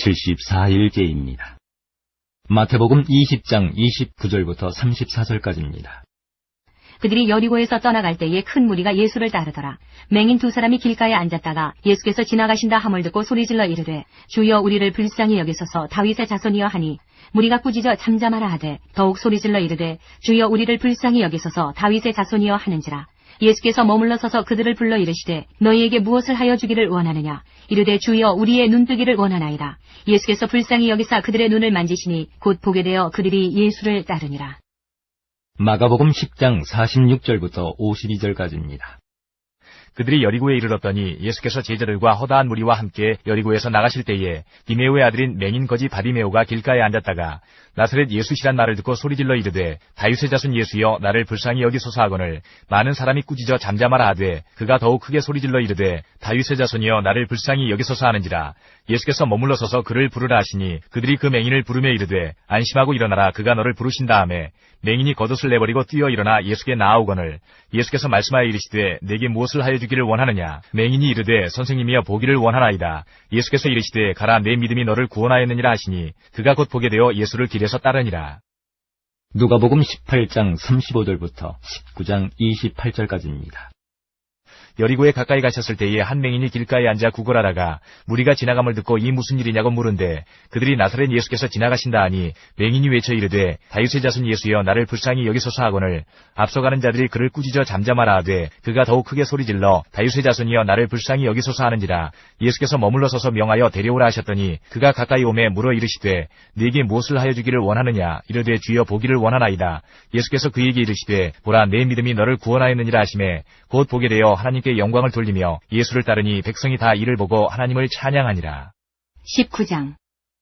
74일째입니다. 마태복음 20장 29절부터 34절까지입니다. 그들이 여리고에서 떠나갈 때에 큰 무리가 예수를 따르더라. 맹인 두 사람이 길가에 앉았다가 예수께서 지나가신다 함을 듣고 소리질러 이르되 주여 우리를 불쌍히 여기소서 다윗의 자손이여 하니 무리가 꾸짖어 잠잠하라 하되 더욱 소리질러 이르되 주여 우리를 불쌍히 여기소서 다윗의 자손이여 하는지라. 예수께서 머물러 서서 그들을 불러 이르시되 너희에게 무엇을 하여 주기를 원하느냐. 이르되 주여 우리의 눈뜨기를 원하나이다. 예수께서 불쌍히 여기사 그들의 눈을 만지시니 곧 보게 되어 그들이 예수를 따르니라. 마가복음 10장 46절부터 52절까지입니다. 그들이 여리고에 이르렀더니 예수께서 제자들과 허다한 무리와 함께 여리고에서 나가실 때에 디메오의 아들인 맹인 거지 바디메오가 길가에 앉았다가 나사렛 예수시란 말을 듣고 소리질러 이르되 다윗의 자손 예수여 나를 불쌍히 여기소서 하거늘 많은 사람이 꾸짖어 잠잠하라 하되 그가 더욱 크게 소리질러 이르되 다윗의 자손이여 나를 불쌍히 여기소서 하는지라. 예수께서 머물러 서서 그를 부르라 하시니 그들이 그 맹인을 부르며 이르되 안심하고 일어나라 그가 너를 부르신다 하매 맹인이 겉옷을 내버리고 뛰어 일어나 예수께 나아오거늘 예수께서 말씀하여 이르시되 내게 무엇을 하여 주기를 원하느냐. 맹인이 이르되 선생님이여 보기를 원하나이다. 예수께서 이르시되 가라 내 믿음이 너를 구원하였느니라 하시니 그가 곧 보게 되어 예수를 길에서 따르니라. 누가복음 18장 35절부터 19장 28절까지입니다. 여리고에 가까이 가셨을 때에 한 맹인이 길가에 앉아 구걸하다가 무리가 지나감을 듣고 이 무슨 일이냐고 물은데 그들이 나사렛 예수께서 지나가신다 하니 맹인이 외쳐 이르되 다윗의 자손 예수여 나를 불쌍히 여기소서 하거늘 앞서가는 자들이 그를 꾸짖어 잠잠하라 하되 그가 더욱 크게 소리질러 다윗의 자손이여 나를 불쌍히 여기소서 하는지라. 예수께서 머물러 서서 명하여 데려오라 하셨더니 그가 가까이 오매 물어 이르시되 네게 무엇을 하여 주기를 원하느냐. 이르되 주여 보기를 원하나이다. 예수께서 그에게 이르시되 보라 내 믿음이 너를 구원하였느니라 하시매 곧 보게 되어 하나님께 영광을 돌리며 예수를 따르니 백성이 다 이를 보고 하나님을 찬양하니라. 19장.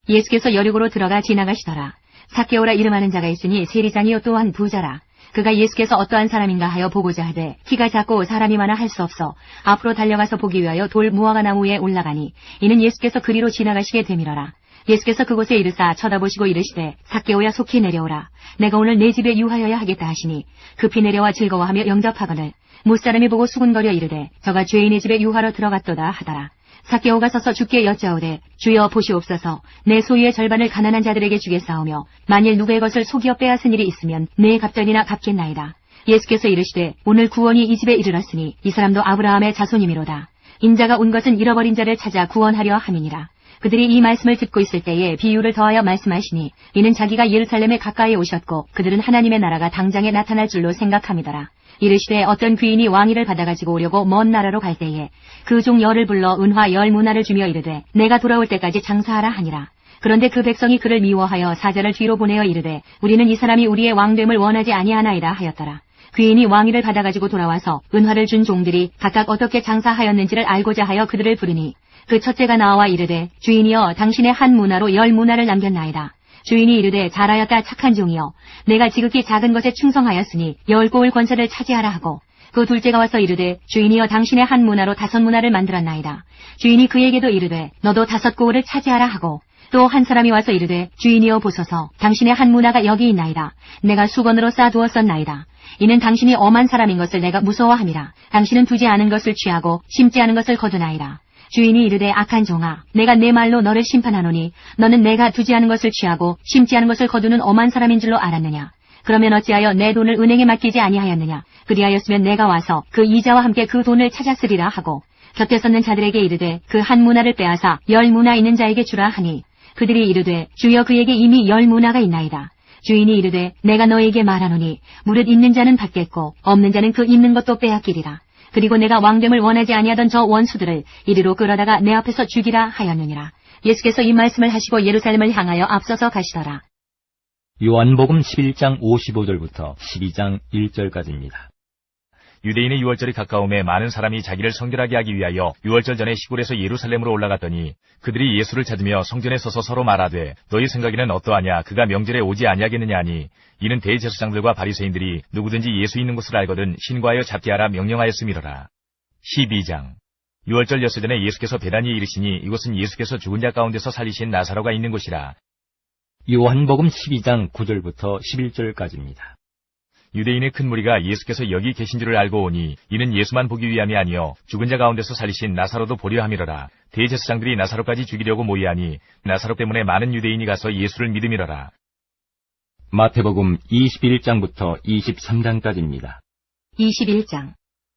예수께서 여리고로 들어가 지나가시더라. 삭개오라 이름하는 자가 있으니 세리장이요 또한 부자라. 그가 예수께서 어떠한 사람인가 하여 보고자 하되 키가 작고 사람이 많아 할 수 없어 앞으로 달려가서 보기 위하여 돌 무화과 나무에 올라가니 이는 예수께서 그리로 지나가시게 되밀어라. 예수께서 그곳에 이르사 쳐다보시고 이르시되 삭개오야 속히 내려오라. 내가 오늘 내 집에 유하여야 하겠다 하시니 급히 내려와 즐거워하며 영접하거늘 못사람이 보고 수군거려 이르되 저가 죄인의 집에 유하러 들어갔도다 하더라. 삭개오가 서서 주께 여짜오되 주여 보시옵소서 내 소유의 절반을 가난한 자들에게 주겠사오며 만일 누구의 것을 속여 빼앗은 일이 있으면 내 갑절이나 갚겠나이다. 예수께서 이르시되 오늘 구원이 이 집에 이르렀으니 이 사람도 아브라함의 자손이미로다. 인자가 온 것은 잃어버린 자를 찾아 구원하려 함이니라. 그들이 이 말씀을 듣고 있을 때에 비유를 더하여 말씀하시니 이는 자기가 예루살렘에 가까이 오셨고 그들은 하나님의 나라가 당장에 나타날 줄로 생각함이더라. 이르시되 어떤 귀인이 왕위를 받아가지고 오려고 먼 나라로 갈 때에 그 종 열을 불러 은화 10문화를 주며 이르되 내가 돌아올 때까지 장사하라 하니라. 그런데 그 백성이 그를 미워하여 사자를 뒤로 보내어 이르되 우리는 이 사람이 우리의 왕됨을 원하지 아니하나이다 하였더라. 귀인이 왕위를 받아가지고 돌아와서 은화를 준 종들이 각각 어떻게 장사하였는지를 알고자 하여 그들을 부르니 그 첫째가 나와 이르되 주인이여 당신의 한 문화로 10문화를 남겼나이다. 주인이 이르되 잘하였다 착한 종이여 내가 지극히 작은 것에 충성하였으니 10고을 권세를 차지하라 하고 그 둘째가 와서 이르되 주인이여 당신의 한 문화로 5문화를 만들었나이다. 주인이 그에게도 이르되 너도 5고을을 차지하라 하고 또 한 사람이 와서 이르되 주인이여 보소서 당신의 한 문화가 여기 있나이다. 내가 수건으로 싸두었었나이다. 이는 당신이 엄한 사람인 것을 내가 무서워함이라. 당신은 두지 않은 것을 취하고 심지 않은 것을 거두나이다. 주인이 이르되 악한 종아 내가 내 말로 너를 심판하노니 너는 내가 두지 않은 것을 취하고 심지 않은 것을 거두는 엄한 사람인 줄로 알았느냐. 그러면 어찌하여 내 돈을 은행에 맡기지 아니하였느냐. 그리하였으면 내가 와서 그 이자와 함께 그 돈을 찾았으리라 하고 곁에 섰는 자들에게 이르되 그 한 문화를 빼앗아 10문화 있는 자에게 주라 하니 그들이 이르되 주여 그에게 이미 10문화가 있나이다. 주인이 이르되 내가 너에게 말하노니 무릇 있는 자는 받겠고 없는 자는 그 있는 것도 빼앗기리라. 그리고 내가 왕됨을 원하지 아니하던 저 원수들을 이리로 끌어다가 내 앞에서 죽이라 하였느니라. 예수께서 이 말씀을 하시고 예루살렘을 향하여 앞서서 가시더라. 요한복음 11장 55절부터 12장 1절까지입니다. 유대인의 유월절이 가까움에 많은 사람이 자기를 성결하게 하기 위하여 유월절 전에 시골에서 예루살렘으로 올라갔더니 그들이 예수를 찾으며 성전에 서서 서로 말하되 너희 생각에는 어떠하냐. 그가 명절에 오지 아니하겠느냐 하니 이는 대제사장들과 바리새인들이 누구든지 예수 있는 곳을 알거든 신고하여 잡게 하라 명령하였음이로라. 12장. 유월절 엿새 전에 예수께서 베다니에 이르시니 이곳은 예수께서 죽은 자 가운데서 살리신 나사로가 있는 곳이라. 요한복음 12장 9절부터 11절까지입니다. 유대인의 큰 무리가 예수께서 여기 계신 줄을 알고 오니 이는 예수만 보기 위함이 아니요 죽은 자 가운데서 살리신 나사로도 보려 함이로라. 대제사장들이 나사로까지 죽이려고 모이하니 나사로 때문에 많은 유대인이 가서 예수를 믿음이로라. 마태복음 21장부터 23장까지입니다. 21장.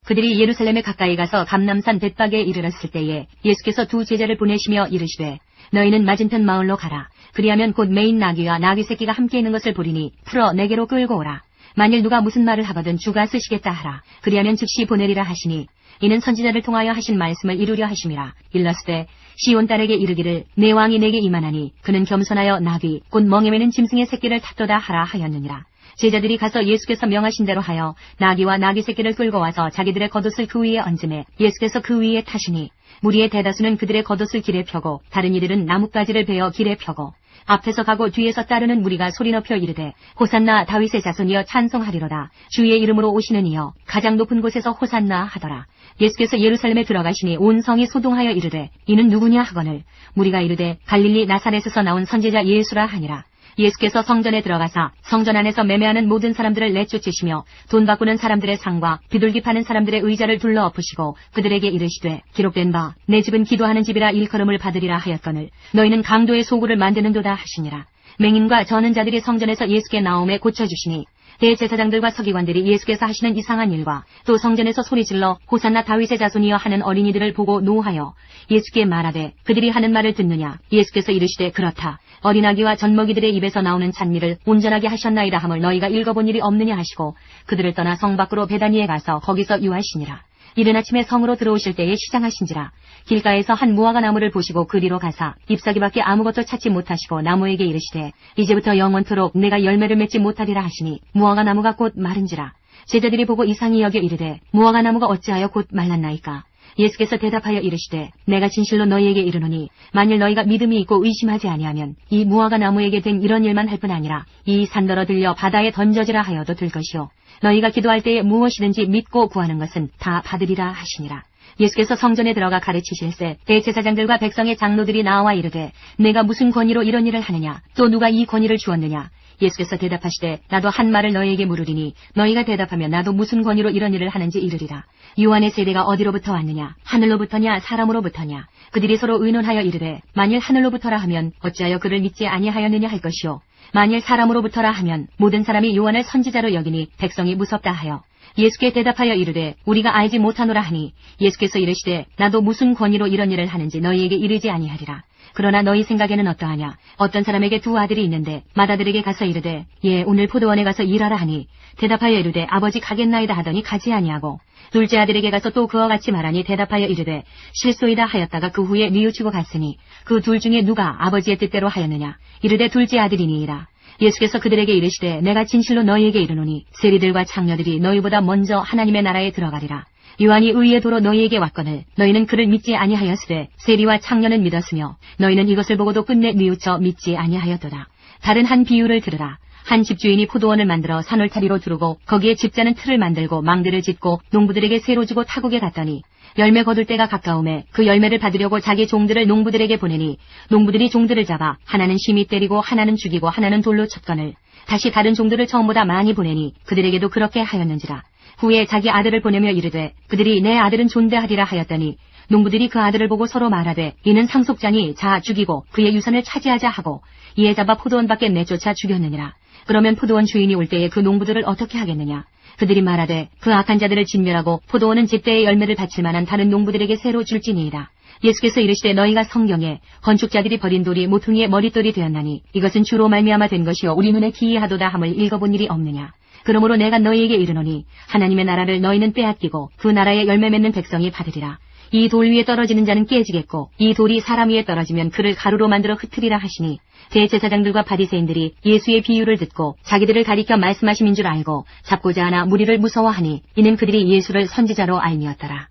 그들이 예루살렘에 가까이 가서 감람산 벳박에 이르렀을 때에 예수께서 두 제자를 보내시며 이르시되 너희는 맞은편 마을로 가라. 그리하면 곧 매인 나귀와 나귀 새끼가 함께 있는 것을 보리니 풀어 내게로 끌고 오라. 만일 누가 무슨 말을 하거든 주가 쓰시겠다 하라. 그리하면 즉시 보내리라 하시니 이는 선지자를 통하여 하신 말씀을 이루려 하심이라. 일렀으되 시온 딸에게 이르기를 내 왕이 내게 임하나니 그는 겸손하여 나귀 곧 멍에 매는 짐승의 새끼를 탔도다 하라 하였느니라. 제자들이 가서 예수께서 명하신 대로 하여 나귀와 나귀 새끼를 끌고 와서 자기들의 겉옷을 그 위에 얹으매 예수께서 그 위에 타시니 무리의 대다수는 그들의 겉옷을 길에 펴고 다른 이들은 나뭇가지를 베어 길에 펴고 앞에서 가고 뒤에서 따르는 무리가 소리 높여 이르되 호산나 다윗의 자손이여 찬송하리로다. 주의 이름으로 오시는 이여 가장 높은 곳에서 호산나 하더라. 예수께서 예루살렘에 들어가시니 온 성이 소동하여 이르되 이는 누구냐 하거늘 무리가 이르되 갈릴리 나사렛에서 나온 선지자 예수라 하니라. 예수께서 성전에 들어가사 성전 안에서 매매하는 모든 사람들을 내쫓으시며 돈 바꾸는 사람들의 상과 비둘기 파는 사람들의 의자를 둘러 엎으시고 그들에게 이르시되 기록된 바 내 집은 기도하는 집이라 일컬음을 받으리라 하였거늘 너희는 강도의 소굴을 만드는도다 하시니라. 맹인과 저는 자들이 성전에서 예수께 나오매 고쳐주시니 대제사장들과 서기관들이 예수께서 하시는 이상한 일과 또 성전에서 소리질러 호산나 다윗의 자손이여 하는 어린이들을 보고 노하여 예수께 말하되 그들이 하는 말을 듣느냐. 예수께서 이르시되 그렇다. 어린아기와 젖먹이들의 입에서 나오는 찬미를 온전하게 하셨나이다 함을 너희가 읽어본 일이 없느냐 하시고 그들을 떠나 성 밖으로 베다니에 가서 거기서 유하시니라. 이른 아침에 성으로 들어오실 때에 시장하신지라. 길가에서 한 무화과 나무를 보시고 그리로 가사 잎사귀밖에 아무것도 찾지 못하시고 나무에게 이르시되 이제부터 영원토록 내가 열매를 맺지 못하리라 하시니 무화과 나무가 곧 마른지라. 제자들이 보고 이상히 여겨 이르되 무화과 나무가 어찌하여 곧 말랐나이까. 예수께서 대답하여 이르시되 내가 진실로 너희에게 이르노니 만일 너희가 믿음이 있고 의심하지 아니하면 이 무화과 나무에게 된 이런 일만 할 뿐 아니라 이 산더러 들려 바다에 던져지라 하여도 될 것이요 너희가 기도할 때에 무엇이든지 믿고 구하는 것은 다 받으리라 하시니라. 예수께서 성전에 들어가 가르치실세 대제사장들과 백성의 장로들이 나와 이르되 내가 무슨 권위로 이런 일을 하느냐 또 누가 이 권위를 주었느냐. 예수께서 대답하시되 나도 한 말을 너희에게 물으리니 너희가 대답하면 나도 무슨 권위로 이런 일을 하는지 이르리라. 요한의 세대가 어디로부터 왔느냐 하늘로부터냐 사람으로부터냐. 그들이 서로 의논하여 이르되 만일 하늘로부터라 하면 어찌하여 그를 믿지 아니하였느냐 할 것이요 만일 사람으로부터라 하면 모든 사람이 요한을 선지자로 여기니 백성이 무섭다 하여 예수께 대답하여 이르되 우리가 알지 못하노라 하니 예수께서 이르시되 나도 무슨 권위로 이런 일을 하는지 너희에게 이르지 아니하리라. 그러나 너희 생각에는 어떠하냐. 어떤 사람에게 두 아들이 있는데 맏아들에게 가서 이르되 예 오늘 포도원에 가서 일하라 하니 대답하여 이르되 아버지 가겠나이다 하더니 가지 아니하고 둘째 아들에게 가서 또 그와 같이 말하니 대답하여 이르되 실소이다 하였다가 그 후에 뉘우치고 갔으니 그 둘 중에 누가 아버지의 뜻대로 하였느냐. 이르되 둘째 아들이니이다. 예수께서 그들에게 이르시되 내가 진실로 너희에게 이르노니 세리들과 창녀들이 너희보다 먼저 하나님의 나라에 들어가리라. 요한이 의의 도로 너희에게 왔거늘 너희는 그를 믿지 아니하였으되 세리와 창녀는 믿었으며 너희는 이것을 보고도 끝내 뉘우쳐 믿지 아니하였도다. 다른 한 비유를 들으라. 한 집주인이 포도원을 만들어 산울타리로 두르고 거기에 집자는 틀을 만들고 망대를 짓고 농부들에게 새로 주고 타국에 갔더니 열매 거둘 때가 가까움에 그 열매를 받으려고 자기 종들을 농부들에게 보내니 농부들이 종들을 잡아 하나는 심히 때리고 하나는 죽이고 하나는 돌로 쳤거늘 다시 다른 종들을 처음보다 많이 보내니 그들에게도 그렇게 하였는지라. 후에 자기 아들을 보내며 이르되 그들이 내 아들은 존대하리라 하였더니 농부들이 그 아들을 보고 서로 말하되 이는 상속자니 자 죽이고 그의 유산을 차지하자 하고 이에 잡아 포도원 밖에 내쫓아 죽였느니라. 그러면 포도원 주인이 올 때에 그 농부들을 어떻게 하겠느냐. 그들이 말하되 그 악한 자들을 진멸하고 포도원은 제때의 열매를 바칠 만한 다른 농부들에게 새로 줄지니이다. 예수께서 이르시되 너희가 성경에 건축자들이 버린 돌이 모퉁이의 머릿돌이 되었나니 이것은 주로 말미암아 된 것이요 우리 눈에 기이하도다 함을 읽어본 일이 없느냐. 그러므로 내가 너희에게 이르노니 하나님의 나라를 너희는 빼앗기고 그 나라에 열매 맺는 백성이 받으리라. 이 돌 위에 떨어지는 자는 깨지겠고 이 돌이 사람 위에 떨어지면 그를 가루로 만들어 흩으리라 하시니 대제사장들과 바리새인들이 예수의 비유를 듣고 자기들을 가리켜 말씀하심인 줄 알고 잡고자 하나 무리를 무서워하니 이는 그들이 예수를 선지자로 알미었더라.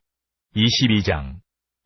22장.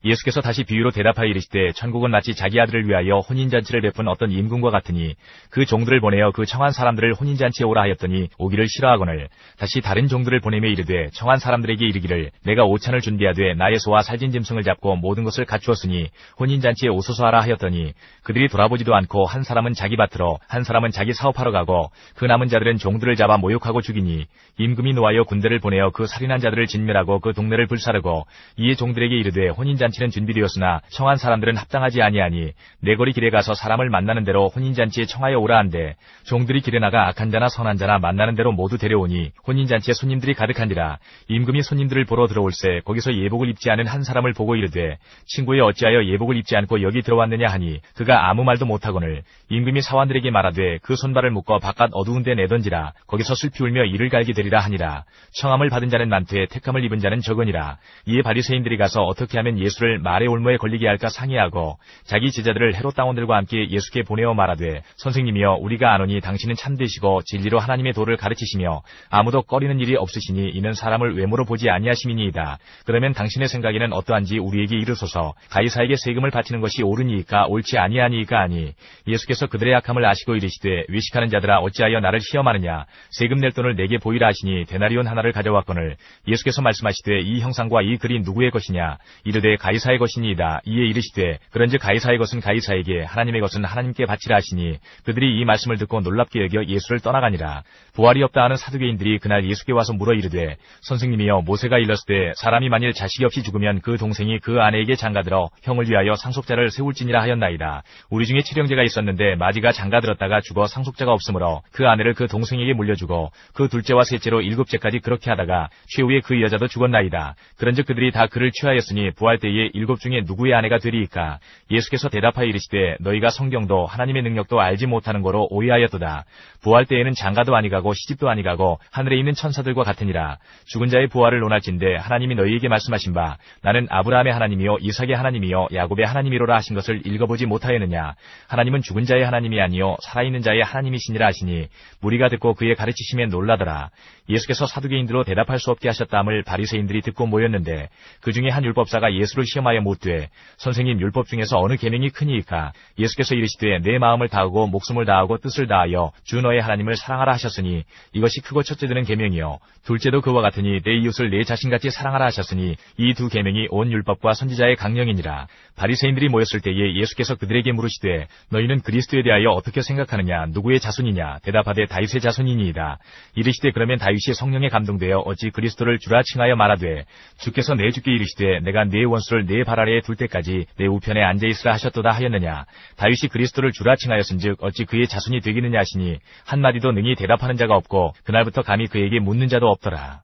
예수께서 다시 비유로 대답하여 이르시되 천국은 마치 자기 아들을 위하여 혼인잔치를 베푼 어떤 임금과 같으니 그 종들을 보내어 그 청한 사람들을 혼인잔치에 오라 하였더니 오기를 싫어하거늘 다시 다른 종들을 보내며 이르되 청한 사람들에게 이르기를 내가 오찬을 준비하되 나의 소와 살진 짐승을 잡고 모든 것을 갖추었으니 혼인잔치에 오소서 하라 하였더니 그들이 돌아보지도 않고 한 사람은 자기 밭으로 한 사람은 자기 사업하러 가고 그 남은 자들은 종들을 잡아 모욕하고 죽이니 임금이 노하여 군대를 보내어 그 살인한 자들을 진멸하고 그 동네를 불사르고 이에 종들에게 이르되 혼인잔치는 준비되었으나 청한 사람들은 합당하지 아니하니 내 거리 길에 가서 사람을 만나는 대로 혼인잔치에 청하여 오라 한데 종들이 길에 나가 악한 자나 선한 자나 만나는 대로 모두 데려오니 혼인잔치에 손님들이 가득한지라 임금이 손님들을 보러 들어올세 거기서 예복을 입지 않은 한 사람을 보고 이르되 친구여 어찌하여 예복을 입지 않고 여기 들어왔느냐 하니 그가 아무 말도 못하거늘 임금이 사환들에게 말하되 그 손발을 묶어 바깥 어두운 데 내던지라 거기서 슬피 울며 이를 갈게 되리라 하니라. 청함을 받은 자는 많되 택함을 입은 자는 적으니라. 이에 바리새인들이 가서 어떻게 하면 예수를 말의 올무에 걸리게 할까 상의하고 자기 제자들을 헤롯 당원들과 함께 예수께 보내어 말하되 선생님이여 우리가 아노니 당신은 참되시고 진리로 하나님의 도를 가르치시며 아무도 꺼리는 일이 없으시니 이는 사람을 외모로 보지 아니하심이니이다. 그러면 당신의 생각에는 어떠한지 우리에게 이르소서. 가이사에게 세금을 바치는 것이 옳으니이까 옳지 아니하니이까 하니 예수께서 그들의 악함을 아시고 이르시되 외식하는 자들아 어찌하여 나를 시험하느냐. 세금 낼 돈을 내게 보이라 하시니 데나리온 하나를 가져왔거늘 예수께서 말씀하시되 이 형상과 이 글이 누구의 것이냐. 이르되 가이사의 것이니이다. 이에 이르시되 그런즉 가이사의 것은 가이사에게 하나님의 것은 하나님께 바치라 하시니 그들이 이 말씀을 듣고 놀랍게 여겨 예수를 떠나가니라. 부활이 없다 하는 사두개인들이 그날 예수께 와서 물어 이르되 선생님이여 모세가 일렀으되 사람이 만일 자식이 없이 죽으면 그 동생이 그 아내에게 장가들어 형을 위하여 상속자를 세울지니라 하였나이다. 우리 중에 칠형제가 있었는데 마지가 장가들었다가 죽어 상속자가 없으므로 그 아내를 그 동생에게 물려주고 그 둘째와 셋째로 일곱째까지 그렇게 하다가 최후에 그 여자도 죽었나이다. 그런즉 그들이 다 그를 취하였으니 부활 때에 일곱 중에 누구의 아내가 되리이까. 예수께서 대답하여 이르시되 너희가 성경도 하나님의 능력도 알지 못하는 거로 오해하였도다. 부활 때에는 장가도 아니가고 시집도 아니가고 하늘에 있는 천사들과 같으니라. 죽은 자의 부활을 논할진대 하나님이 너희에게 말씀하신 바 나는 아브라함의 하나님이요 이삭의 하나님이요 야곱의 하나님이로라 하신 것을 읽어보지 못하였느냐. 하나님은 죽은 자의 하나님이 아니요 살아있는 자의 하나님이시니라 하시니 무리가 듣고 그의 가르치심에 놀라더라. 예수께서 사두개인들로 대답할 수 없게 하셨다함을 바리새인들이 듣고 모였는데 그 중에 한 율법사가 예수를 시험하여 묻되 선생님 율법 중에서 어느 계명이 크니이까. 예수께서 이르시되 내 마음을 다하고 목숨을 다하고 뜻을 다하여 주 너의 하나님을 사랑하라 하셨으니 이것이 크고 첫째 되는 계명이요 둘째도 그와 같으니 내 이웃을 내 자신같이 사랑하라 하셨으니 이 두 계명이 온 율법과 선지자의 강령이니라. 바리새인들이 모였을 때에 예수께서 그들에게 물으시되 너희는 그리스도에 대하여 어떻게 생각하느냐. 누구의 자손이냐. 대답하되 다윗의 자손이니이다. 이르시되 그러면 다윗이 성령에 감동되어 어찌 그리스도를 주라 칭하여 말하되 주께서 내 주께 이르시되 내가 네 원수를 네 발 아래에 둘 때까지 내 우편에 앉아있으라 하셨도다 하였느냐. 다윗이 그리스도를 주라 칭하였은즉 어찌 그의 자손이 되겠느냐 하시니 한마디도 능히 대답하는 자가 없고 그날부터 감히 그에게 묻는 자도 없더라.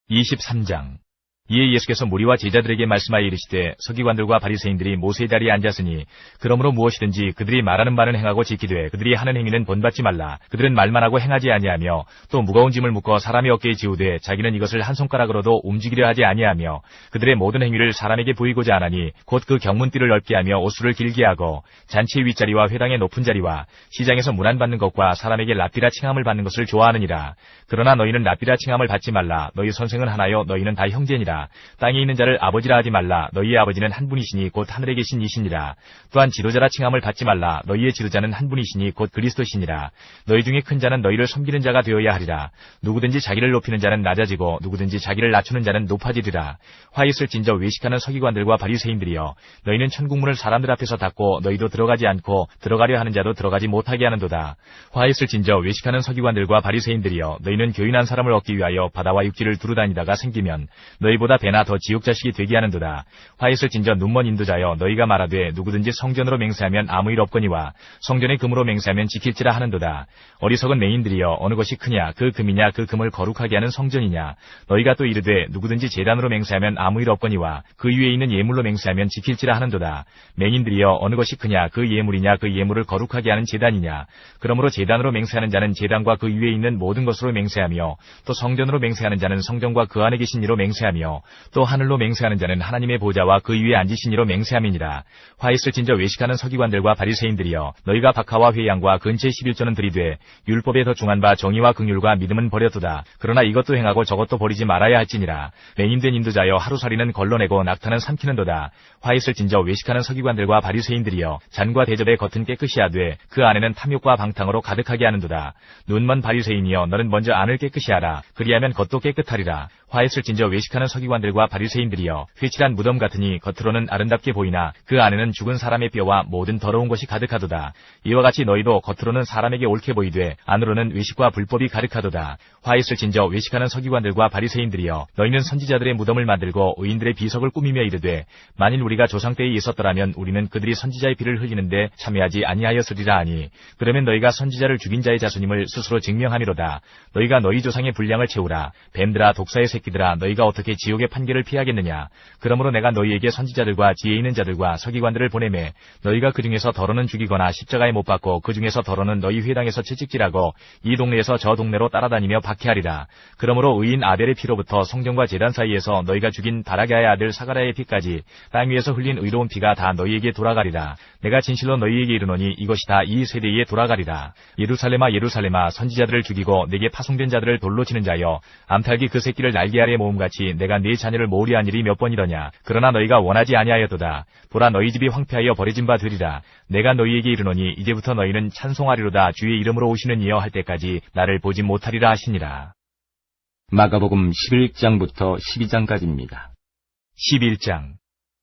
23장. 이에 예수께서 무리와 제자들에게 말씀하여 이르시되 서기관들과 바리새인들이 모세의 자리에 앉았으니 그러므로 무엇이든지 그들이 말하는 바는 행하고 지키되 그들이 하는 행위는 본받지 말라. 그들은 말만 하고 행하지 아니하며 또 무거운 짐을 묶어 사람의 어깨에 지우되 자기는 이것을 한 손가락으로도 움직이려 하지 아니하며 그들의 모든 행위를 사람에게 보이고자 하나니 곧 그 경문띠를 넓게 하며 옷수를 길게 하고 잔치의 윗자리와 회당의 높은 자리와 시장에서 문안받는 것과 사람에게 랍비라 칭함을 받는 것을 좋아하느니라. 그러나 너희는 랍비라 칭함을 받지 말라. 너희 선생은 하나요 너희는 다 형제니라. 땅에 있는 자를 아버지라 하지 말라. 너희의 아버지는 한 분이시니 곧 하늘에 계신 이시니라. 또한 지도자라 칭함을 받지 말라. 너희의 지도자는 한 분이시니 곧 그리스도시니라. 너희 중에 큰 자는 너희를 섬기는 자가 되어야 하리라. 누구든지 자기를 높이는 자는 낮아지고 누구든지 자기를 낮추는 자는 높아지리라. 화 있을 진저 외식하는 서기관들과 바리새인들이여 너희는 천국문을 사람들 앞에서 닫고 너희도 들어가지 않고 들어가려 하는 자도 들어가지 못하게 하는도다. 화 있을 진저 외식하는 서기관들과 바리새인들이여 너희는 교인한 사람을 얻기 위하여 바다와 육지를 두루다니다가 생기면 너희보다 배나 더 지옥 자식이 되게 하는도다. 화 있을 진저 눈먼 인도자여 너희가 말하되 누구든지 성전으로 맹세하면 아무 일 없거니와 성전의 금으로 맹세하면 지킬지라 하는도다. 어리석은 맹인들이여 어느 것이 크냐 그 금이냐 그 금을 거룩하게 하는 성전이냐. 너희가 또 이르되 누구든지 제단으로 맹세하면 아무 일 없거니와 그 위에 있는 예물로 맹세하면 지킬지라 하는도다. 맹인들이여 어느 것이 크냐 그 예물이냐 그 예물을 거룩하게 하는 제단이냐. 그러므로 제단으로 맹세하는 자는 제단과 그 위에 있는 모든 것으로 맹세하며 또 성전으로 맹세하는 자는 성전과 그 안에 계신 이로 맹세하며 맹세하며 또 하늘로 맹세하는 자는 하나님의 보좌와 그 위에 앉으신 이로 맹세함이니라. 화 있을진저 외식하는 서기관들과 바리새인들이여 너희가 박하와 회양과 근체 11조는 들이되 율법에 더 중한 바 정의와 긍휼과 믿음은 버렸도다. 그러나 이것도 행하고 저것도 버리지 말아야 할지니라. 맹인된 인도자여 하루살이는 걸러내고 낙타는 삼키는도다. 화 있을진저 외식하는 서기관들과 바리새인들이여 잔과 대접의 겉은 깨끗이 하되 그 안에는 탐욕과 방탕으로 가득하게 하는도다. 눈먼 바리새인이여 너는 먼저 안을 깨끗이 하라. 그리하면 겉도 깨끗하리라. 화 있을진저 외식하는 서기관들과 바리새인들이여 회칠한 무덤 같으니 겉으로는 아름답게 보이나 그 안에는 죽은 사람의 뼈와 모든 더러운 것이 가득하도다. 이와 같이 너희도 겉으로는 사람에게 옳게 보이되 안으로는 외식과 불법이 가득하도다. 화 있을진저 외식하는 서기관들과 바리새인들이여 너희는 선지자들의 무덤을 만들고 의인들의 비석을 꾸미며 이르되 만일 우리가 조상 때에 있었더라면 우리는 그들이 선지자의 피를 흘리는데 참여하지 아니하였으리라 하니 그러면 너희가 선지자를 죽인 자의 자손임을 스스로 증명함이로다. 너희가 너희 조상의 분량을 채우라. 뱀들아 독사의 새끼들아 너희가 어떻게 지옥의 판결을 피하겠느냐. 그러므로 내가 너희에게 선지자들과 지혜 있는 자들과 서기관들을 보내매 너희가 그 중에서 더러는 죽이거나 십자가에 못 박고 그 중에서 더러는 너희 회당에서 채찍질하고 이 동네에서 저 동네로 따라다니며 박해하리라. 그러므로 의인 아벨의 피로부터 성전과 제단 사이에서 너희가 죽인 바라게의 아들 사가랴의 피까지 땅 위에서 흘린 의로운 피가 다 너희에게 돌아가리라. 내가 진실로 너희에게 이르노니 이것이 다 이 세대에 돌아가리라. 예루살렘아 예루살렘아 선지자들을 죽이고 내게 파송된 자들을 돌로 치는 자여 암탉이 그 새끼를 날개 아래 모음같이 내가 네 자녀를 모으리한 일이 몇 번이더냐. 그러나 너희가 원하지 아니하였도다. 보라 너희 집이 황폐하여 버려진 바 되리라. 내가 너희에게 이르노니 이제부터 너희는 찬송하리로다. 주의 이름으로 오시는 이여 할 때까지 나를 보지 못하리라 하시니라. 마가복음 11장부터 12장까지입니다. 11장.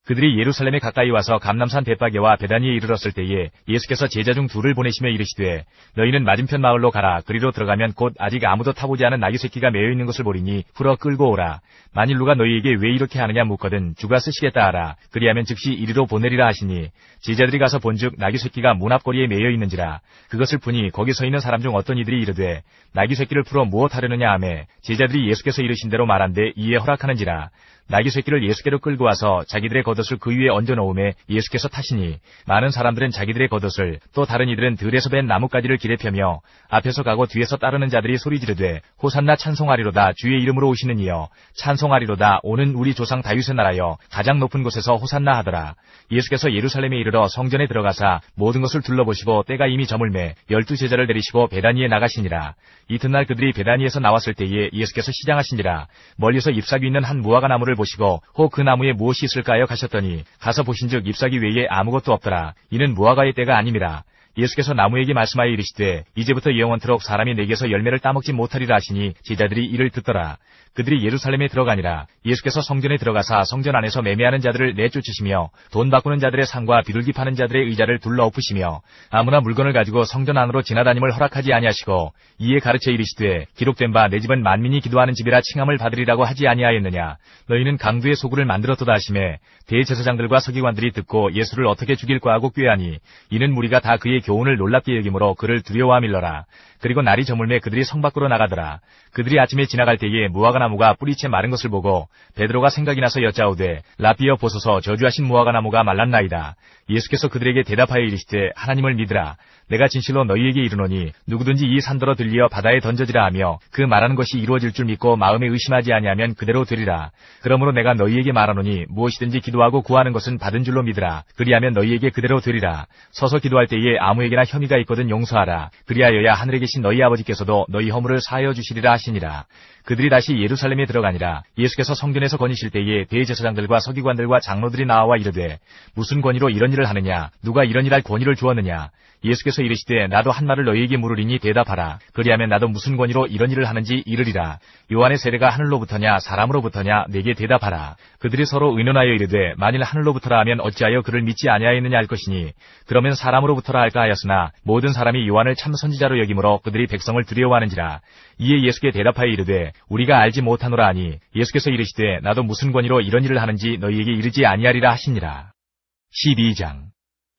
그들이 예루살렘에 가까이 와서 감람산 벳바게와 베다니에 이르렀을 때에 예수께서 제자 중 둘을 보내시며 이르시되 너희는 맞은편 마을로 가라. 그리로 들어가면 곧 아직 아무도 타보지 않은 나귀 새끼가 매여 있는 것을 보리니 풀어 끌고 오라. 만일 누가 너희에게 왜 이렇게 하느냐 묻거든 주가 쓰시겠다 하라. 그리하면 즉시 이리로 보내리라 하시니 제자들이 가서 본즉 나귀 새끼가 문 앞거리에 매여 있는지라. 그것을 보니 거기 서 있는 사람 중 어떤 이들이 이르되 나귀 새끼를 풀어 무엇 하려느냐 하매 제자들이 예수께서 이르신 대로 말한데 이에 허락하는지라. 나귀 새끼를 예수께로 끌고 와서 자기들의 겉옷을 그 위에 얹어 놓음에 예수께서 타시니 많은 사람들은 자기들의 겉옷을 또 다른 이들은 들에서 벤 나뭇가지를 길에 펴며 앞에서 가고 뒤에서 따르는 자들이 소리 지르되 호산나 찬송하리로다. 주의 이름으로 오시는 이여 찬송하리로다. 오는 우리 조상 다윗의 나라여 가장 높은 곳에서 호산나 하더라. 예수께서 예루살렘에 이르러 성전에 들어가사 모든 것을 둘러보시고 때가 이미 저물매 12제자를 데리시고 베다니에 나가시니라. 이튿날 그들이 베다니에서 나왔을 때에 예수께서 시장하신지라. 멀리서 잎사귀 있는 한 무화과 나무를 보시고 혹 그 나무에 무엇이 있을까 하여 가셨더니 가서 보신즉 잎사귀 외에 아무것도 없더라. 이는 무화과의 때가 아님이라. 예수께서 나무에게 말씀하여 이르시되 이제부터 영원토록 사람이 내게서 열매를 따먹지 못하리라 하시니 제자들이 이를 듣더라. 그들이 예루살렘에 들어가니라. 예수께서 성전에 들어가사 성전 안에서 매매하는 자들을 내쫓으시며 돈 바꾸는 자들의 상과 비둘기 파는 자들의 의자를 둘러 엎으시며 아무나 물건을 가지고 성전 안으로 지나다님을 허락하지 아니하시고 이에 가르쳐 이르시되 기록된 바 내 집은 만민이 기도하는 집이라 칭함을 받으리라고 하지 아니하였느냐. 너희는 강두의 소굴을 만들었도다 하시매 대제사장들과 서기관들이 듣고 예수를 어떻게 죽일까 하고 꾀하니 이는 무리가 다 그의 교훈을 놀랍게 여김으로 그를 두려워함일러라. 그리고 날이 저물매 그들이 성 밖으로 나가더라. 그들이 아침에 지나갈 때에 무화과나무가 뿌리채 마른 것을 보고 베드로가 생각이 나서 여짜오되 라비여 보소서 저주하신 무화과나무가 말랐나이다. 예수께서 그들에게 대답하여 이르시되 하나님을 믿으라. 내가 진실로 너희에게 이르노니 누구든지 이 산더러 들리어 바다에 던져지라 하며 그 말하는 것이 이루어질 줄 믿고 마음에 의심하지 아니하면 그대로 되리라. 그러므로 내가 너희에게 말하노니 무엇이든지 기도하고 구하는 것은 받은 줄로 믿으라. 그리하면 너희에게 그대로 되리라. 서서 기도할 때에 아무에게나 혐의가 있거든 용서하라. 그리하여야 하늘에 계신 너희 아버지께서도 너희 허물을 사하여 주시리라 하시니라. 그들이 다시 예루살렘에 들어가니라. 예수께서 성전에서 거니실 때에 대제사장들과 서기관들과 장로들이 나와 이르되 무슨 권위로 이런 일을 하느냐. 누가 이런 일할 권위를 주었느냐. 예수께서 이르시되 나도 한 말을 너희에게 물으리니 대답하라. 그리하면 나도 무슨 권위로 이런 일을 하는지 이르리라. 요한의 세례가 하늘로부터냐 사람으로부터냐 내게 대답하라. 그들이 서로 의논하여 이르되 만일 하늘로부터라 하면 어찌하여 그를 믿지 아니하였느냐 할 것이니 그러면 사람으로부터라 할까 하였으나 모든 사람이 요한을 참 선지자로 여김으로 그들이 백성을 두려워하는지라. 이에 예수께 대답하여 이르되 우리가 알지 못하노라 하니 예수께서 이르시되 나도 무슨 권위로 이런 일을 하는지 너희에게 이르지 아니하리라 하시니라. 12장.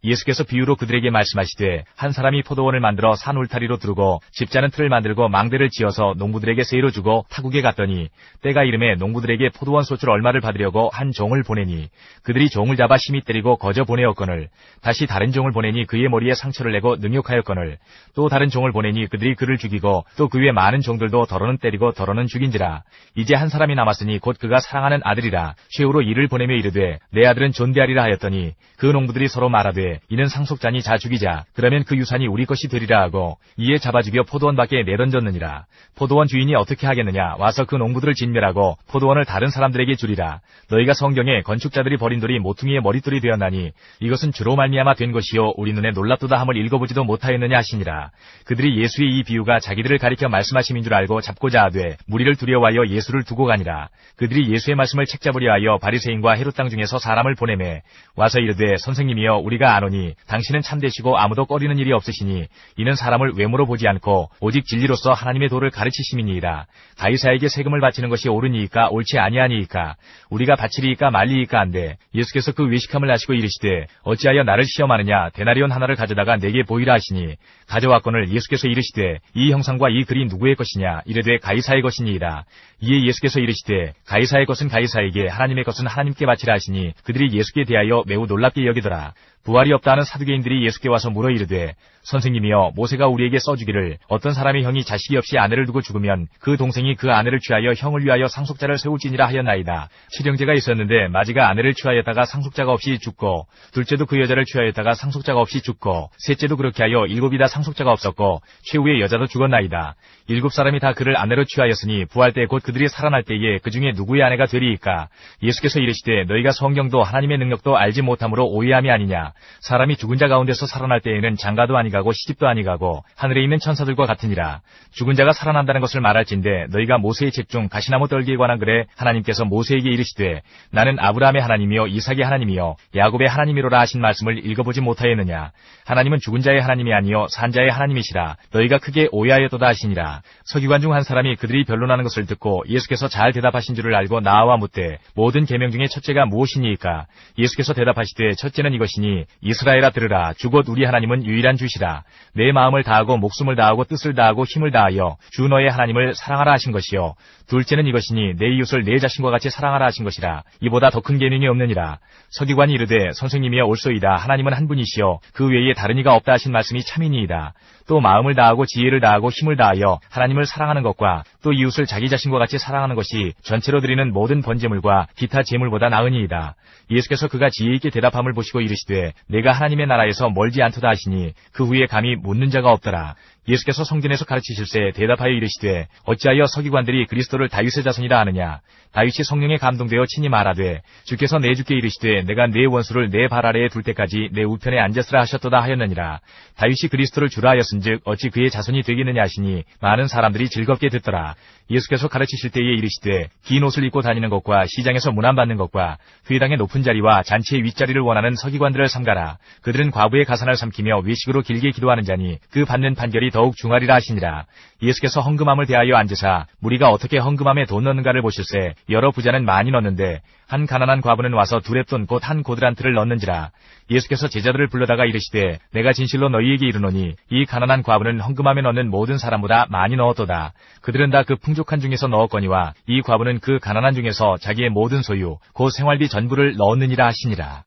예수께서 비유로 그들에게 말씀하시되 한 사람이 포도원을 만들어 산 울타리로 두르고 집자는 틀을 만들고 망대를 지어서 농부들에게 세로 주고 타국에 갔더니 때가 이름에 농부들에게 포도원 소출 얼마를 받으려고 한 종을 보내니 그들이 종을 잡아 심히 때리고 거저 보내었거늘 다시 다른 종을 보내니 그의 머리에 상처를 내고 능욕하였거늘 또 다른 종을 보내니 그들이 그를 죽이고 또 그 외 많은 종들도 더러는 때리고 더러는 죽인지라. 이제 한 사람이 남았으니 곧 그가 사랑하는 아들이라. 최후로 이를 보내며 이르되 내 아들은 존대하리라 하였더니 그 농부들이 서로 말하되 이는 상속자니 자 죽이자. 그러면 그 유산이 우리 것이 되리라 하고 이에 잡아 죽여 포도원 밖에 내던졌느니라. 포도원 주인이 어떻게 하겠느냐. 와서 그 농부들을 진멸하고 포도원을 다른 사람들에게 주리라. 너희가 성경에 건축자들이 버린 돌이 모퉁이의 머릿돌이 되었나니 이것은 주로 말미암아 된 것이요 우리 눈에 놀랍도다 함을 읽어보지도 못하였느냐 하시니라. 그들이 예수의 이 비유가 자기들을 가리켜 말씀하심인 줄 알고 잡고자 하되 무리를 두려워하여 예수를 두고 가니라. 그들이 예수의 말씀을 책잡으려 하여 바리새인과 헤롯 땅 중에서 사람을 보내매 와서 이르되 선생님이여 우리가 아노니 당신은 참되시고 아무도 꺼리는 일이 없으시니 이는 사람을 외모로 보지 않고 오직 진리로서 하나님의 도를 가르치심이니이다. 가이사에게 세금을 바치는 것이 옳으니이까 옳지 아니하니이까 우리가 바치리이까 말리이까 한데 예수께서 그 외식함을 하시고 이르시되 어찌하여 나를 시험하느냐. 데나리온 하나를 가져다가 내게 보이라 하시니 가져왔거늘 예수께서 이르시되 이 형상과 이 글이 누구의 것이냐. 이르되 가이사의 것이니이다. 이에 예수께서 이르시되 가이사의 것은 가이사에게 하나님의 것은 하나님께 바치라 하시니 그들이 예수께 대하여 매우 놀랍게 여기더라. 부활이 없다 하는 사두개인들이 예수께 와서 물어 이르되 선생님이여 모세가 우리에게 써주기를 어떤 사람의 형이 자식이 없이 아내를 두고 죽으면 그 동생이 그 아내를 취하여 형을 위하여 상속자를 세울지니라 하였나이다. 칠형제가 있었는데 마지가 아내를 취하였다가 상속자가 없이 죽고 둘째도 그 여자를 취하였다가 상속자가 없이 죽고 셋째도 그렇게 하여 일곱이 다 상속자가 없었고 최후의 여자도 죽었나이다. 일곱 사람이 다 그를 아내로 취하였으니 부활 때 곧 그들이 살아날 때에 그 중에 누구의 아내가 되리이까. 예수께서 이르시되 너희가 성경도 하나님의 능력도 알지 못함으로 오해함이 아니냐. 사람이 죽은 자 가운데서 살아날 때에는 장가도 아니가고 시집도 아니가고 하늘에 있는 천사들과 같으니라. 죽은 자가 살아난다는 것을 말할진대 너희가 모세의 책 중 가시나무 떨기에 관한 글에 하나님께서 모세에게 이르시되 나는 아브라함의 하나님이요 이삭의 하나님이요 야곱의 하나님이로라 하신 말씀을 읽어보지 못하였느냐. 하나님은 죽은 자의 하나님이 아니요 산 자의 하나님이시라. 너희가 크게 오해하였도다 하시니라. 서기관 중 한 사람이 그들이 변론하는 것을 듣고 예수께서 잘 대답하신 줄을 알고 나와 묻되 모든 계명 중에 첫째가 무엇이니이까. 예수께서 대답하시되 첫째는 이것이니 이스라엘아 들으라. 주곧 우리 하나님은 유일한 주시라. 내 마음을 다하고 목숨을 다하고 뜻을 다하고 힘을 다하여 주 너의 하나님을 사랑하라 하신 것이요. 둘째는 이것이니 내 이웃을 내 자신과 같이 사랑하라 하신 것이라. 이보다 더 큰 계명이 없느니라. 서기관이 이르되 선생님이여 옳소이다. 하나님은 한 분이시여 그 외에 다른 이가 없다 하신 말씀이 참이니이다. 또 마음을 다하고 지혜를 다하고 힘을 다하여 하나님을 사랑하는 것과 또 이웃을 자기 자신과 같이 사랑하는 것이 전체로 드리는 모든 번제물과 기타 제물보다 나으니이다. 예수께서 그가 지혜 있게 대답함을 보시고 이르시되 내가 하나님의 나라에서 멀지 않도다 하시니 그 후에 감히 묻는 자가 없더라. 예수께서 성전에서 가르치실세 대답하여 이르시되 어찌하여 서기관들이 그리스도를 다윗의 자손이라 하느냐. 다윗이 성령에 감동되어 친히 말하되 주께서 내 주께 이르시되 내가 내 원수를 내 발 아래에 둘 때까지 내 우편에 앉았으라 하셨도다 하였느니라. 다윗이 그리스도를 주라 하였은즉 어찌 그의 자손이 되겠느냐 하시니 많은 사람들이 즐겁게 듣더라. 예수께서 가르치실 때에 이르시되 긴 옷을 입고 다니는 것과 시장에서 문안받는 것과 회당의 높은 자리와 잔치의 윗자리를 원하는 서기관들을 삼가라. 그들은 과부의 가산을 삼키며 외식으로 길게 기도하는 자니 그 받는 판결이 더욱 중하리라 하시니라. 예수께서 헌금함을 대하여 앉으사 무리가 어떻게 헌금함에 돈 넣는가를 보실세 여러 부자는 많이 넣는데 한 가난한 과부는 와서 두렙돈 곧 한 고드란트를 넣는지라. 예수께서 제자들을 불러다가 이르시되 내가 진실로 너희에게 이르노니 이 가난한 과부는 헌금함에 넣는 모든 사람보다 많이 넣었도다. 그들은 다 그 풍족한 중에서 넣었거니와 이 과부는 그 가난한 중에서 자기의 모든 소유 곧 생활비 전부를 넣었느니라 하시니라.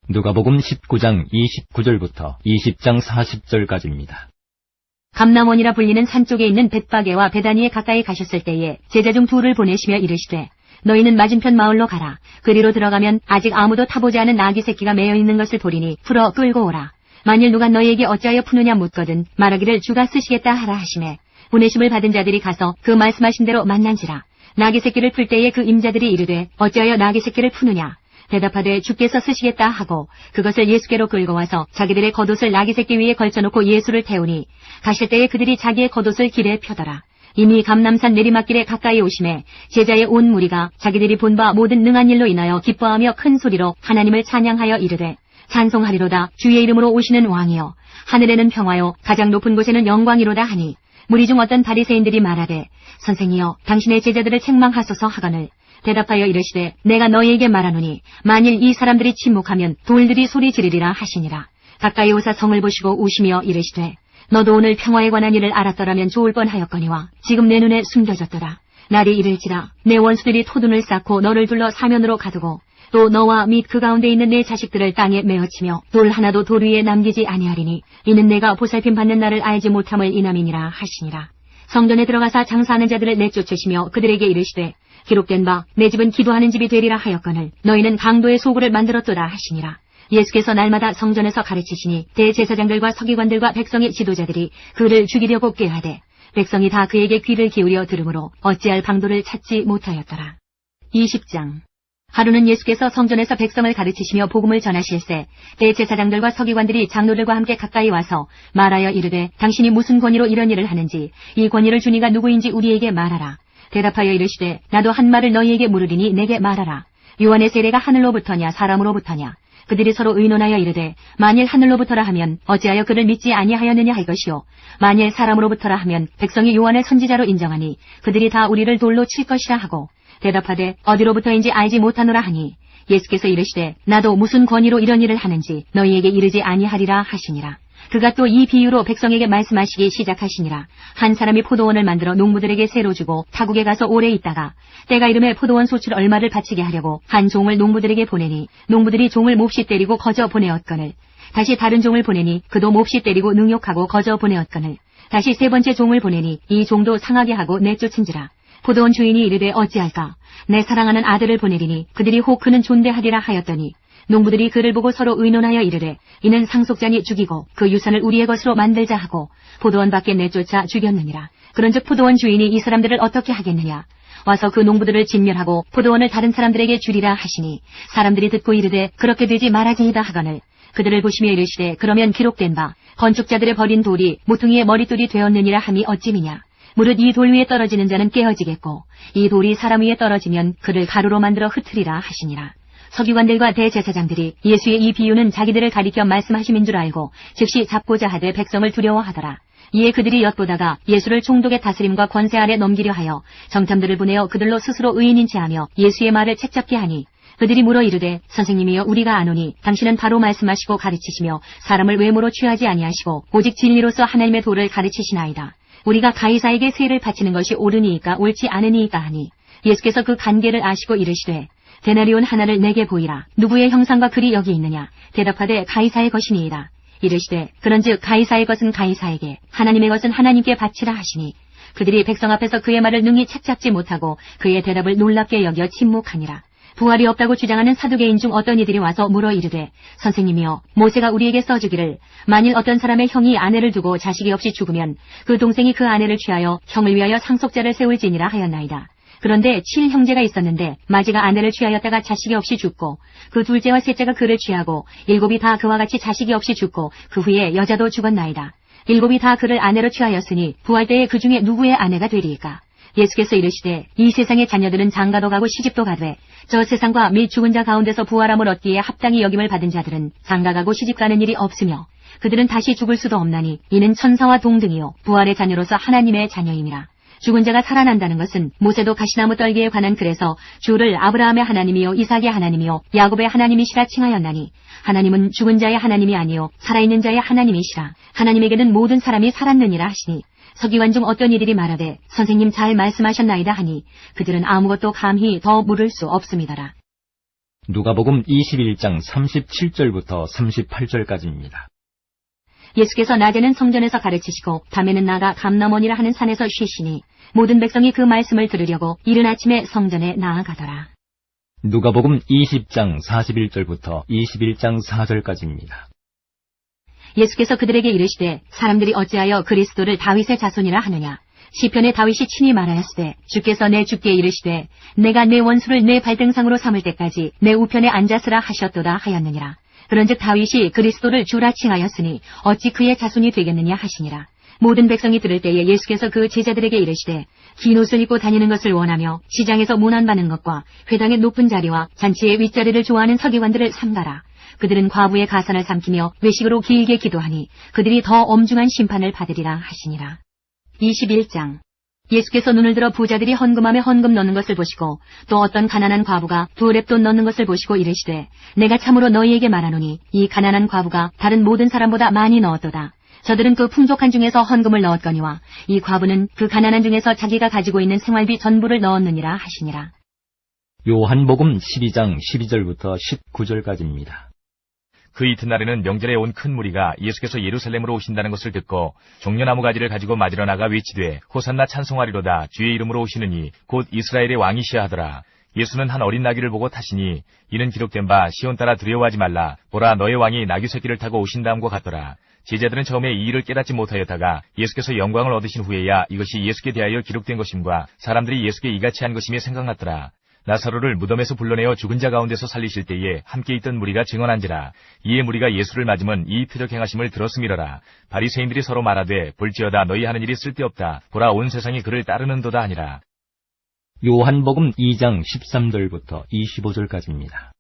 누가복음 19장 29절부터 20장 40절까지입니다. 감람원이라 불리는 산 쪽에 있는 벳바게와 베다니에 가까이 가셨을 때에 제자 중 둘을 보내시며 이르시되 너희는 맞은편 마을로 가라. 그리로 들어가면 아직 아무도 타보지 않은 나귀 새끼가 매여 있는 것을 보리니 풀어 끌고 오라. 만일 누가 너희에게 어찌하여 푸느냐 묻거든 말하기를 주가 쓰시겠다 하라 하시매 보내심을 받은 자들이 가서 그 말씀하신 대로 만난지라. 나귀 새끼를 풀 때에 그 임자들이 이르되 어찌하여 나귀 새끼를 푸느냐. 대답하되 주께서 쓰시겠다 하고 그것을 예수께로 끌고 와서 자기들의 겉옷을 나귀 새끼 위에 걸쳐놓고 예수를 태우니 가실 때에 그들이 자기의 겉옷을 길에 펴더라. 이미 감람산 내리막길에 가까이 오심에 제자의 온 무리가 자기들이 본 바 모든 능한 일로 인하여 기뻐하며 큰 소리로 하나님을 찬양하여 이르되 찬송하리로다. 주의 이름으로 오시는 왕이여 하늘에는 평화요 가장 높은 곳에는 영광이로다 하니 무리 중 어떤 바리새인들이 말하되 선생이여 당신의 제자들을 책망하소서 하거늘 대답하여 이르시되 내가 너희에게 말하노니 만일 이 사람들이 침묵하면 돌들이 소리 지르리라 하시니라. 가까이 오사 성을 보시고 우시며 이르시되 너도 오늘 평화에 관한 일을 알았더라면 좋을 뻔하였거니와 지금 내 눈에 숨겨졌더라. 날이 이를지라 내 원수들이 토둔을 쌓고 너를 둘러 사면으로 가두고 또 너와 및 그 가운데 있는 내 자식들을 땅에 메어치며 돌 하나도 돌 위에 남기지 아니하리니 이는 내가 보살핌 받는 날을 알지 못함을 인함이니라 하시니라. 성전에 들어가사 장사하는 자들을 내쫓으시며 그들에게 이르시되 기록된 바 내 집은 기도하는 집이 되리라 하였거늘 너희는 강도의 소굴을 만들었도다 하시니라. 예수께서 날마다 성전에서 가르치시니 대제사장들과 서기관들과 백성의 지도자들이 그를 죽이려고 꾀하되 백성이 다 그에게 귀를 기울여 들으므로 어찌할 방도를 찾지 못하였더라. 20장. 하루는 예수께서 성전에서 백성을 가르치시며 복음을 전하실세 대제사장들과 서기관들이 장로들과 함께 가까이 와서 말하여 이르되 당신이 무슨 권위로 이런 일을 하는지 이 권위를 주니가 누구인지 우리에게 말하라. 대답하여 이르시되 나도 한 말을 너희에게 물으리니 내게 말하라. 요한의 세례가 하늘로부터냐 사람으로부터냐. 그들이 서로 의논하여 이르되 만일 하늘로부터라 하면 어찌하여 그를 믿지 아니하였느냐 할 것이요 만일 사람으로부터라 하면 백성이 요한을 선지자로 인정하니 그들이 다 우리를 돌로 칠 것이라 하고 대답하되 어디로부터인지 알지 못하노라 하니 예수께서 이르시되 나도 무슨 권위로 이런 일을 하는지 너희에게 이르지 아니하리라 하시니라. 그가 또 이 비유로 백성에게 말씀하시기 시작하시니라. 한 사람이 포도원을 만들어 농부들에게 새로 주고 타국에 가서 오래 있다가 때가 이름에 포도원 소출 얼마를 바치게 하려고 한 종을 농부들에게 보내니 농부들이 종을 몹시 때리고 거저 보내었거늘 다시 다른 종을 보내니 그도 몹시 때리고 능욕하고 거저 보내었거늘 다시 세 번째 종을 보내니 이 종도 상하게 하고 내쫓은지라. 포도원 주인이 이르되 어찌할까 내 사랑하는 아들을 보내리니 그들이 혹 그는 존대하리라 하였더니 농부들이 그를 보고 서로 의논하여 이르되 이는 상속자니 죽이고 그 유산을 우리의 것으로 만들자 하고 포도원 밖에 내쫓아 죽였느니라. 그런즉 포도원 주인이 이 사람들을 어떻게 하겠느냐. 와서 그 농부들을 진멸하고 포도원을 다른 사람들에게 주리라 하시니 사람들이 듣고 이르되 그렇게 되지 말아지이다 하거늘 그들을 보시며 이르시되 그러면 기록된 바 건축자들의 버린 돌이 모퉁이의 머릿돌이 되었느니라 함이 어찌미냐. 무릇 이 돌 위에 떨어지는 자는 깨어지겠고 이 돌이 사람 위에 떨어지면 그를 가루로 만들어 흩으리라 하시니라. 서기관들과 대제사장들이 예수의 이 비유는 자기들을 가리켜 말씀하심인 줄 알고 즉시 잡고자 하되 백성을 두려워하더라. 이에 그들이 엿보다가 예수를 총독의 다스림과 권세 아래 넘기려 하여 정탐들을 보내어 그들로 스스로 의인인 체하며 예수의 말을 책잡게 하니 그들이 물어 이르되 선생님이여 우리가 아노니 당신은 바로 말씀하시고 가르치시며 사람을 외모로 취하지 아니하시고 오직 진리로서 하나님의 도를 가르치시나이다. 우리가 가이사에게 세를 바치는 것이 옳으니이까 옳지 않으니이까 하니 예수께서 그 간계를 아시고 이르시되 데나리온 하나를 내게 보이라. 누구의 형상과 글이 여기 있느냐. 대답하되 가이사의 것이니이다. 이르시되 그런즉 가이사의 것은 가이사에게 하나님의 것은 하나님께 바치라 하시니 그들이 백성 앞에서 그의 말을 능히 책잡지 못하고 그의 대답을 놀랍게 여겨 침묵하니라. 부활이 없다고 주장하는 사두개인 중 어떤 이들이 와서 물어 이르되 선생님이여 모세가 우리에게 써주기를 만일 어떤 사람의 형이 아내를 두고 자식이 없이 죽으면 그 동생이 그 아내를 취하여 형을 위하여 상속자를 세울지니라 하였나이다. 그런데 7형제가 있었는데 마지가 아내를 취하였다가 자식이 없이 죽고 그 둘째와 셋째가 그를 취하고 7이 다 그와 같이 자식이 없이 죽고 그 후에 여자도 죽었나이다. 7이 다 그를 아내로 취하였으니 부활 때에 그 중에 누구의 아내가 되리이까. 예수께서 이르시되 이 세상의 자녀들은 장가도 가고 시집도 가되 저 세상과 및 죽은 자 가운데서 부활함을 얻기에 합당히 여김을 받은 자들은 장가가고 시집가는 일이 없으며 그들은 다시 죽을 수도 없나니 이는 천사와 동등이요 부활의 자녀로서 하나님의 자녀임이라. 죽은 자가 살아난다는 것은 모세도 가시나무 떨기에 관한 글에서 주를 아브라함의 하나님이요 이삭의 하나님이요 야곱의 하나님이시라 칭하였나니 하나님은 죽은 자의 하나님이 아니요 살아있는 자의 하나님이시라. 하나님에게는 모든 사람이 살았느니라 하시니 서기관 중 어떤 이들이 말하되 선생님 잘 말씀하셨나이다 하니 그들은 아무것도 감히 더 물을 수 없음이더라. 누가복음 21장 37절부터 38절까지입니다. 예수께서 낮에는 성전에서 가르치시고 밤에는 나가 감람원이라 하는 산에서 쉬시니 모든 백성이 그 말씀을 들으려고 이른 아침에 성전에 나아가더라. 누가복음 20장 41절부터 21장 4절까지입니다. 예수께서 그들에게 이르시되 사람들이 어찌하여 그리스도를 다윗의 자손이라 하느냐. 시편에 다윗이 친히 말하였으되 주께서 내 주께 이르시되 내가 내 원수를 내 발등상으로 삼을 때까지 내 우편에 앉았으라 하셨도다 하였느니라. 그런즉 다윗이 그리스도를 주라 칭하였으니 어찌 그의 자손이 되겠느냐 하시니라. 모든 백성이 들을 때에 예수께서 그 제자들에게 이르시되 긴 옷을 입고 다니는 것을 원하며 시장에서 문안받는 것과 회당의 높은 자리와 잔치의 윗자리를 좋아하는 서기관들을 삼가라. 그들은 과부의 가산을 삼키며 외식으로 길게 기도하니 그들이 더 엄중한 심판을 받으리라 하시니라. 21장. 예수께서 눈을 들어 부자들이 헌금함에 헌금 넣는 것을 보시고 또 어떤 가난한 과부가 2렙돈 넣는 것을 보시고 이르시되 내가 참으로 너희에게 말하노니 이 가난한 과부가 다른 모든 사람보다 많이 넣었도다. 저들은 그 풍족한 중에서 헌금을 넣었거니와 이 과부는 그 가난한 중에서 자기가 가지고 있는 생활비 전부를 넣었느니라 하시니라. 요한복음 12장 12절부터 19절까지입니다. 그 이튿날에는 명절에 온 큰 무리가 예수께서 예루살렘으로 오신다는 것을 듣고 종려나무 가지를 가지고 맞으러 나가 외치되 호산나 찬송하리로다 주의 이름으로 오시느니 곧 이스라엘의 왕이시야 하더라. 예수는 한 어린 나귀를 보고 타시니 이는 기록된 바 시온 따라 두려워하지 말라 보라 너의 왕이 나귀 새끼를 타고 오신다함과 같더라. 제자들은 처음에 이 일을 깨닫지 못하였다가 예수께서 영광을 얻으신 후에야 이것이 예수께 대하여 기록된 것임과 사람들이 예수께 이같이 한 것임이 생각났더라. 나사로를 무덤에서 불러내어 죽은 자 가운데서 살리실 때에 함께 있던 무리가 증언한지라. 이에 무리가 예수를 맞으면 이 표적 행하심을 들었음이러라. 바리새인들이 서로 말하되 볼지어다 너희 하는 일이 쓸데없다. 보라 온 세상이 그를 따르는도다 하니라. 요한복음 2장 13절부터 25절까지입니다.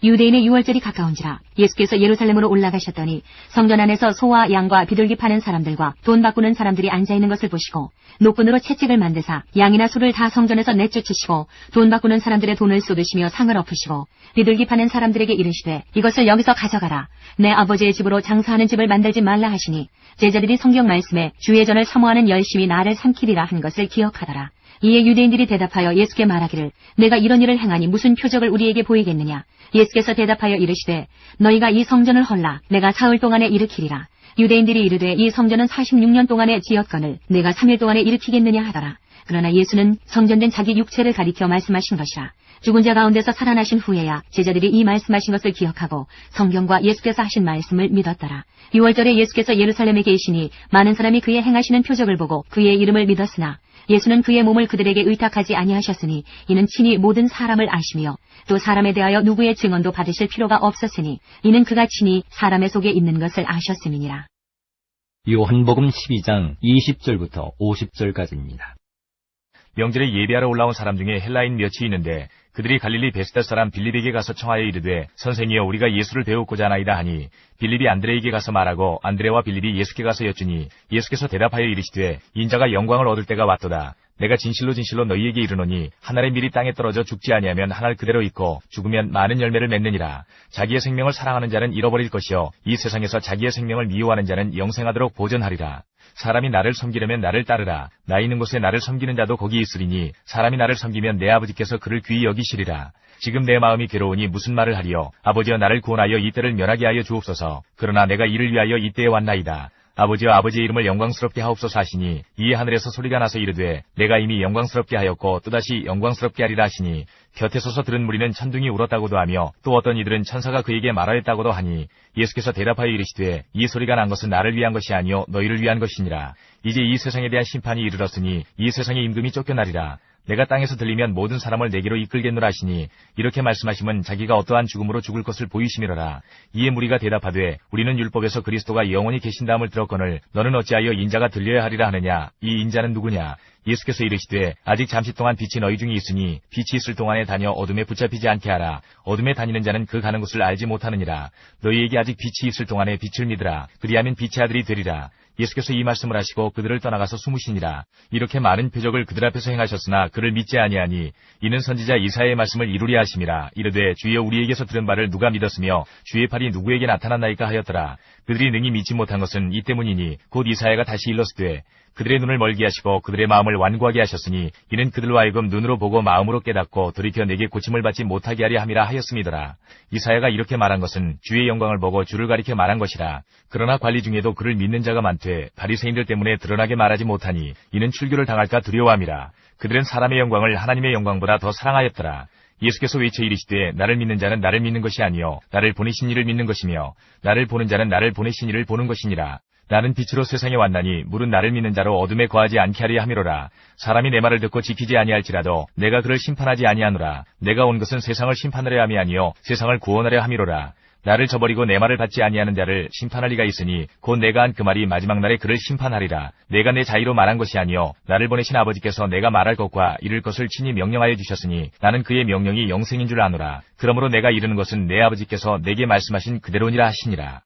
유대인의 유월절이 가까운지라 예수께서 예루살렘으로 올라가셨더니 성전 안에서 소와 양과 비둘기 파는 사람들과 돈 바꾸는 사람들이 앉아있는 것을 보시고 노끈으로 채찍을 만드사 양이나 소를 다 성전에서 내쫓으시고 돈 바꾸는 사람들의 돈을 쏟으시며 상을 엎으시고 비둘기 파는 사람들에게 이르시되 이것을 여기서 가져가라. 내 아버지의 집으로 장사하는 집을 만들지 말라 하시니 제자들이 성경 말씀에 주의 전을 사모하는 열심히 나를 삼키리라 한 것을 기억하더라. 이에 유대인들이 대답하여 예수께 말하기를 내가 이런 일을 행하니 무슨 표적을 우리에게 보이겠느냐. 예수께서 대답하여 이르시되 너희가 이 성전을 헐라 내가 사흘 동안에 일으키리라. 유대인들이 이르되 이 성전은 46년 동안에 지었거늘 내가 3일 동안에 일으키겠느냐 하더라. 그러나 예수는 성전된 자기 육체를 가리켜 말씀하신 것이라. 죽은 자 가운데서 살아나신 후에야 제자들이 이 말씀하신 것을 기억하고 성경과 예수께서 하신 말씀을 믿었더라. 6월절에 예수께서 예루살렘에 계시니 많은 사람이 그의 행하시는 표적을 보고 그의 이름을 믿었으나 예수는 그의 몸을 그들에게 의탁하지 아니하셨으니 이는 친히 모든 사람을 아시며 또 사람에 대하여 누구의 증언도 받으실 필요가 없었으니 이는 그가 친히 사람의 속에 있는 것을 아셨음이니라. 요한복음 12장 20절부터 50절까지입니다. 명절에 예배하러 올라온 사람 중에 헬라인 몇이 있는데 그들이 갈릴리 베스다 사람 빌립에게 가서 청하여 이르되 선생이여 우리가 예수를 배우고자 하나이다 하니 빌립이 안드레에게 가서 말하고 안드레와 빌립이 예수께 가서 여쭈니 예수께서 대답하여 이르시되 인자가 영광을 얻을 때가 왔도다. 내가 진실로 진실로 너희에게 이르노니 한 알의 밀이 땅에 떨어져 죽지 아니하면 한 알 그대로 있고 죽으면 많은 열매를 맺느니라. 자기의 생명을 사랑하는 자는 잃어버릴 것이요 이 세상에서 자기의 생명을 미워하는 자는 영생하도록 보존하리라. 사람이 나를 섬기려면 나를 따르라. 나 있는 곳에 나를 섬기는 자도 거기 있으리니 사람이 나를 섬기면 내 아버지께서 그를 귀히 여기시리라. 지금 내 마음이 괴로우니 무슨 말을 하리요. 아버지여 나를 구원하여 이 때를 면하게 하여 주옵소서. 그러나 내가 이를 위하여 이때에 왔나이다. 아버지여 아버지의 이름을 영광스럽게 하옵소서 하시니 이에 하늘에서 소리가 나서 이르되 내가 이미 영광스럽게 하였고 또다시 영광스럽게 하리라 하시니 곁에 서서 들은 무리는 천둥이 울었다고도 하며 또 어떤 이들은 천사가 그에게 말하였다고도 하니 예수께서 대답하여 이르시되 이 소리가 난 것은 나를 위한 것이 아니요 너희를 위한 것이니라. 이제 이 세상에 대한 심판이 이르렀으니 이 세상의 임금이 쫓겨나리라. 내가 땅에서 들리면 모든 사람을 내게로 이끌겠노라 하시니 이렇게 말씀하시면 자기가 어떠한 죽음으로 죽을 것을 보이시미로라. 이에 무리가 대답하되 우리는 율법에서 그리스도가 영원히 계신다함을 들었거늘 너는 어찌하여 인자가 들려야 하리라 하느냐. 이 인자는 누구냐. 예수께서 이르시되 아직 잠시 동안 빛이 너희 중에 있으니 빛이 있을 동안에 다녀 어둠에 붙잡히지 않게 하라. 어둠에 다니는 자는 그 가는 곳을 알지 못하느니라. 너희에게 아직 빛이 있을 동안에 빛을 믿으라. 그리하면 빛의 아들이 되리라. 예수께서 이 말씀을 하시고 그들을 떠나가서 숨으시니라. 이렇게 많은 표적을 그들 앞에서 행하셨으나 그를 믿지 아니하니 이는 선지자 이사야의 말씀을 이루려 하심이라. 이르되 주여 우리에게서 들은 바를 누가 믿었으며 주의 팔이 누구에게 나타났나이까 하였더라. 그들이 능히 믿지 못한 것은 이 때문이니 곧 이사야가 다시 일렀으되 그들의 눈을 멀게 하시고 그들의 마음을 완고하게 하셨으니 이는 그들로 하여금 눈으로 보고 마음으로 깨닫고 돌이켜 내게 고침을 받지 못하게 하려 함이라 하였음이더라. 이사야가 이렇게 말한 것은 주의 영광을 보고 주를 가리켜 말한 것이라. 그러나 관리 중에도 그를 믿는 자가 많되 바리새인들 때문에 드러나게 말하지 못하니 이는 출교를 당할까 두려워함이라. 그들은 사람의 영광을 하나님의 영광보다 더 사랑하였더라. 예수께서 외쳐 이르시되 나를 믿는 자는 나를 믿는 것이 아니요 나를 보내신 이를 믿는 것이며 나를 보는 자는 나를 보내신 이를 보는 것이니라. 나는 빛으로 세상에 왔나니 물은 나를 믿는 자로 어둠에 거하지 않게 하려 함이로라. 사람이 내 말을 듣고 지키지 아니할지라도 내가 그를 심판하지 아니하노라. 내가 온 것은 세상을 심판하려 함이 아니요 세상을 구원하려 함이로라. 나를 저버리고 내 말을 받지 아니하는 자를 심판할 리가 있으니 곧 내가 한 그 말이 마지막 날에 그를 심판하리라. 내가 내 자의로 말한 것이 아니요 나를 보내신 아버지께서 내가 말할 것과 이룰 것을 친히 명령하여 주셨으니 나는 그의 명령이 영생인 줄 아노라. 그러므로 내가 이르는 것은 내 아버지께서 내게 말씀하신 그대로니라 하시니라.